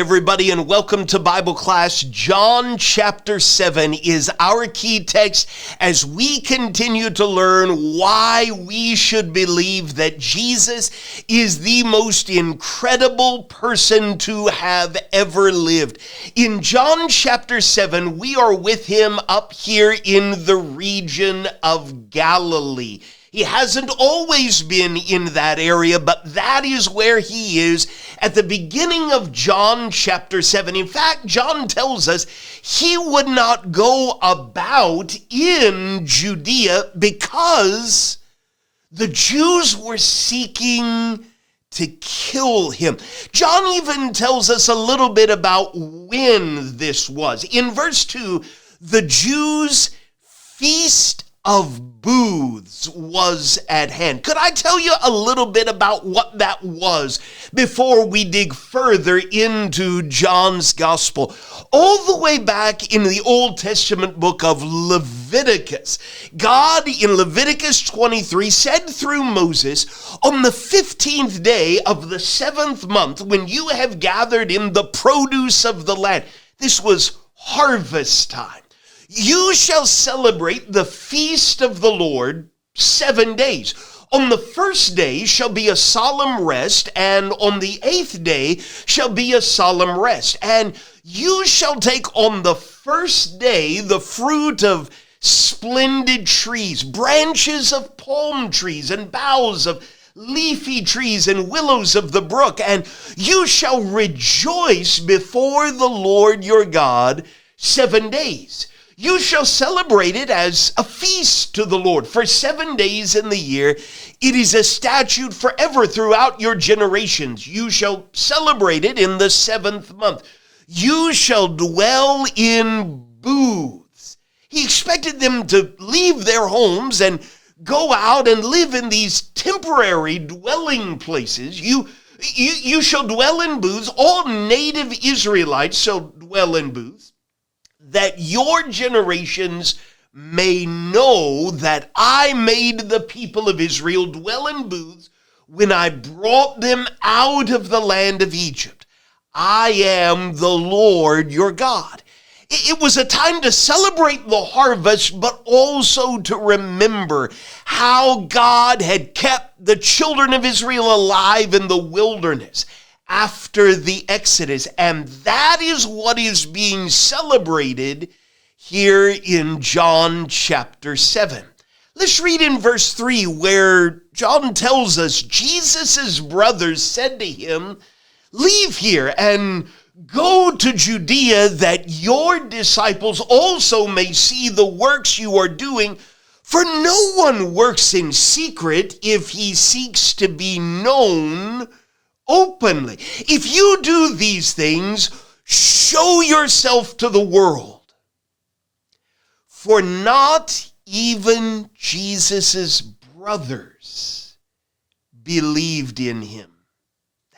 everybody, and welcome to Bible class. John chapter 7 is our key text as we continue to learn why we should believe that Jesus is the most incredible person to have ever lived. In John chapter 7, we are with him up here in the region of Galilee. He hasn't always been in that area, but that is where he is at the beginning of John chapter 7. In fact, John tells us he would not go about in Judea because the Jews were seeking to kill him. John even tells us a little bit about when this was. In verse 2, the Jews' feast of booths was at hand. Could I tell you a little bit about what that was before we dig further into John's gospel? All the way back in the Old Testament book of Leviticus, God in Leviticus 23 said through Moses, on the 15th day of the 7th month, when you have gathered in the produce of the land, this was harvest time, you shall celebrate the feast of the Lord 7 days. On the first day shall be a solemn rest, and on the 8th day shall be a solemn rest. And you shall take on the first day the fruit of splendid trees, branches of palm trees, and boughs of leafy trees, and willows of the brook. And you shall rejoice before the Lord your God 7 days. You shall celebrate it as a feast to the Lord. For 7 days in the year, it is a statute forever throughout your generations. You shall celebrate it in the 7th month. You shall dwell in booths. He expected them to leave their homes and go out and live in these temporary dwelling places. You shall dwell in booths. All native Israelites shall dwell in booths, that your generations may know that I made the people of Israel dwell in booths when I brought them out of the land of Egypt. I am the Lord your God. It was a time to celebrate the harvest, but also to remember how God had kept the children of Israel alive in the wilderness after the Exodus. And that is what is being celebrated here in John chapter 7. Let's read in verse 3 where John tells us Jesus' brothers said to him, leave here and go to Judea that your disciples also may see the works you are doing. For no one works in secret if he seeks to be known openly. If you do these things, show yourself to the world. For not even Jesus' brothers believed in him.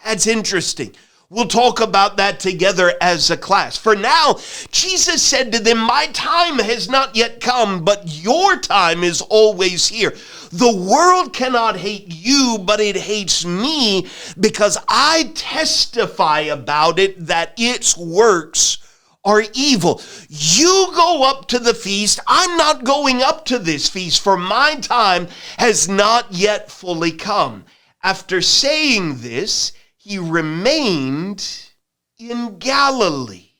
That's interesting. We'll talk about that together as a class. For now, Jesus said to them, my time has not yet come, but your time is always here. The world cannot hate you, but it hates me because I testify about it that its works are evil. You go up to the feast. I'm not going up to this feast, for my time has not yet fully come. After saying this, he remained in Galilee.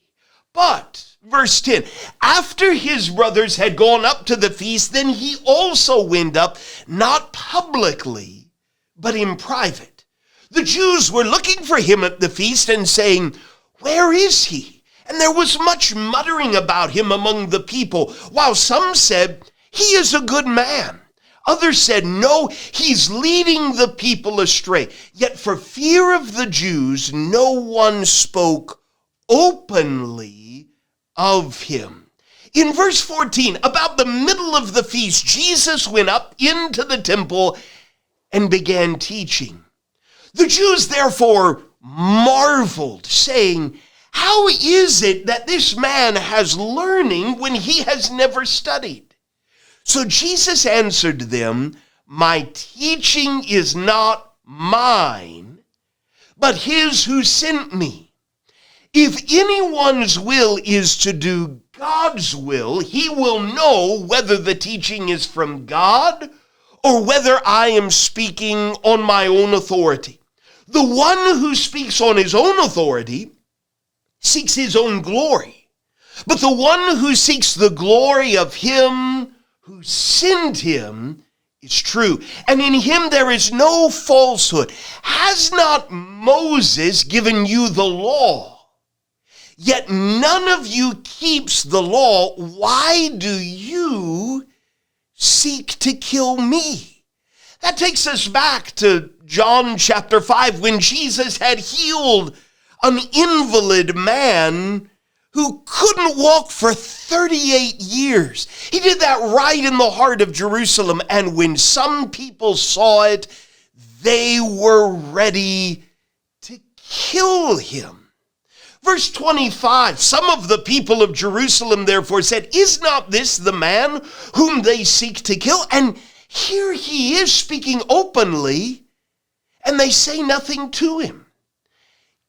But, verse 10, after his brothers had gone up to the feast, then he also went up, not publicly, but in private. The Jews were looking for him at the feast and saying, where is he? And there was much muttering about him among the people, while some said, he is a good man. Others said, no, he's leading the people astray. Yet for fear of the Jews, no one spoke openly of him. In verse 14, about the middle of the feast, Jesus went up into the temple and began teaching. The Jews therefore marveled, saying, how is it that this man has learning when he has never studied? So Jesus answered them, my teaching is not mine, but his who sent me. If anyone's will is to do God's will, he will know whether the teaching is from God or whether I am speaking on my own authority. The one who speaks on his own authority seeks his own glory, but the one who seeks the glory of him who sent him is true, and in him there is no falsehood. Has not Moses given you the law? Yet none of you keeps the law. Why do you seek to kill me? That takes us back to John chapter 5 when Jesus had healed an invalid man who couldn't walk for 38 years. He did that right in the heart of Jerusalem, and when some people saw it, they were ready to kill him. Verse 25, some of the people of Jerusalem therefore said, is not this the man whom they seek to kill? And here he is speaking openly, and they say nothing to him.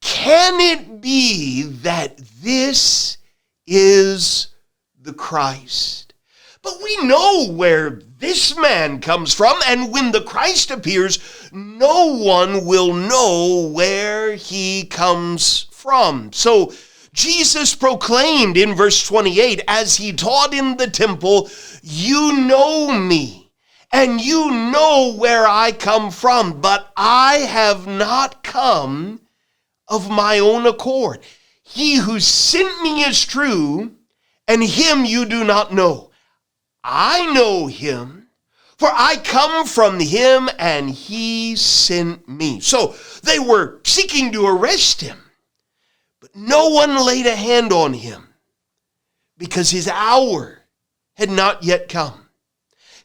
Can it be that this is the Christ? But we know where this man comes from, and when the Christ appears, no one will know where he comes from. So Jesus proclaimed in verse 28, as he taught in the temple, you know me, and you know where I come from, but I have not come of my own accord. He who sent me is true, and him you do not know. I know him, for I come from him, and he sent me. So they were seeking to arrest him, but no one laid a hand on him because his hour had not yet come.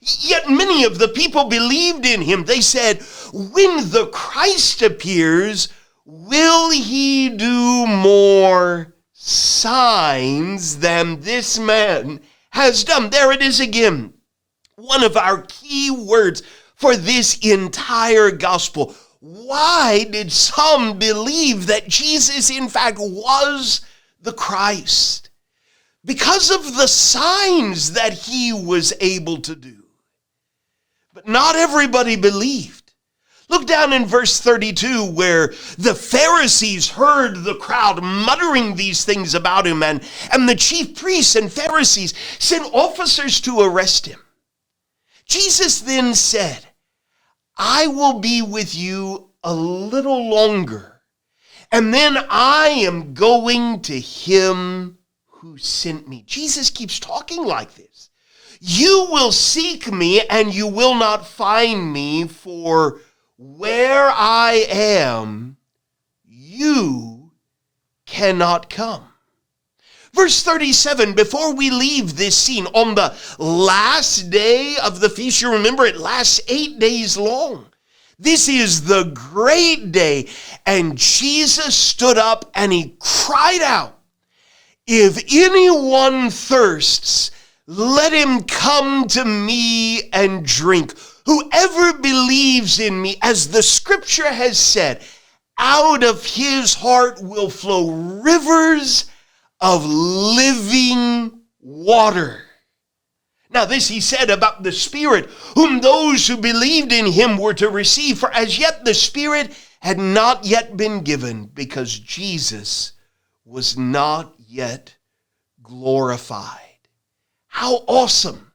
Yet many of the people believed in him. They said, when the Christ appears, will he do more signs than this man has done? There it is again. One of our key words for this entire gospel. Why did some believe that Jesus, in fact, was the Christ? Because of the signs that he was able to do. But not everybody believed. Look down in verse 32 where the Pharisees heard the crowd muttering these things about him, and the chief priests and Pharisees sent officers to arrest him. Jesus then said, I will be with you a little longer, and then I am going to him who sent me. Jesus keeps talking like this. You will seek me and you will not find me, for where I am, you cannot come. Verse 37, before we leave this scene, on the last day of the feast, you remember it lasts 8 days long. This is the great day, and Jesus stood up and he cried out, if anyone thirsts, let him come to me and drink. Whoever believes in me, as the scripture has said, out of his heart will flow rivers of living water. Now this he said about the Spirit, whom those who believed in him were to receive, for as yet the Spirit had not yet been given, because Jesus was not yet glorified. How awesome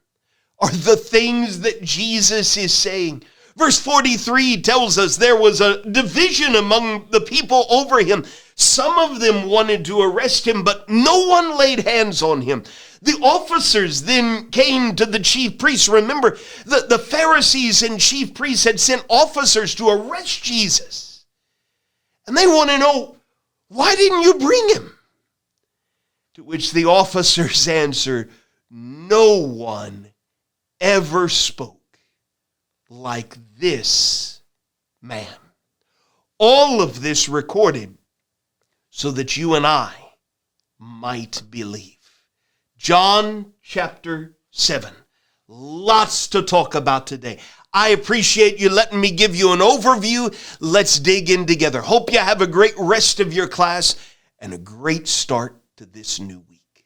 are the things that Jesus is saying. Verse 43 tells us there was a division among the people over him. Some of them wanted to arrest him, but no one laid hands on him. The officers then came to the chief priests. Remember, the Pharisees and chief priests had sent officers to arrest Jesus. And they want to know, why didn't you bring him? To which the officers answered, no one ever spoke like this man. All of this recorded so that you and I might believe. John chapter 7. Lots to talk about today. I appreciate you letting me give you an overview. Let's dig in together. Hope you have a great rest of your class, and a great start to this new week.